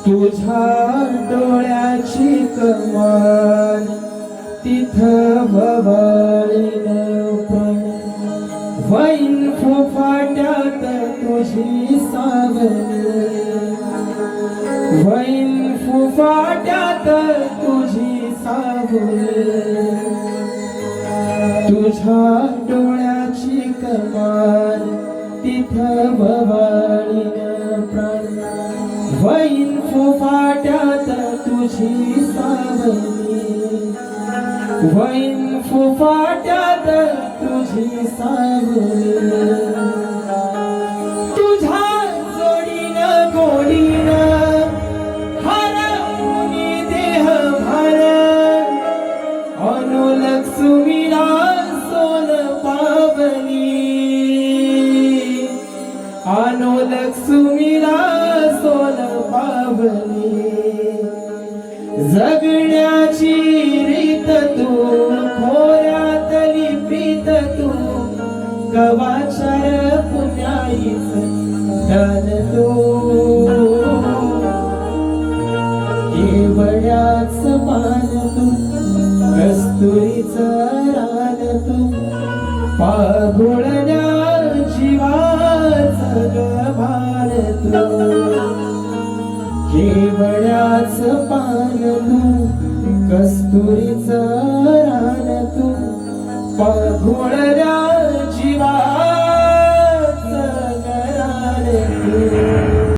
तुझ्या डोळ्याची कमान तिथं भवाळीन पण वैन फुफाट्यात तुझी सावली वैन फुफाट्यात तुझी सावली तुझ्या डोळ्याची कमान तिथं भवाळीन प्राण वैन फुफाट्यात तुझी सावली वैन फुफाट्यात तुझी सावली तुझ्या जोडीनं गोडीनं हरवूनी देह भार अनुलक्ष्मीला सोन पावली अनुलक्ष्मीला सोन पावली जगण्याची रीत तू खोऱ्यातली प्रीत तू कवाचार पुण्याईच दान तू केवळ्याच पान तू कस्तुरीच रान तू पाघोळण्या जीवाच गभार तू केवळ्याच पान तू कस्तुरीच रान तू पाघोळण्या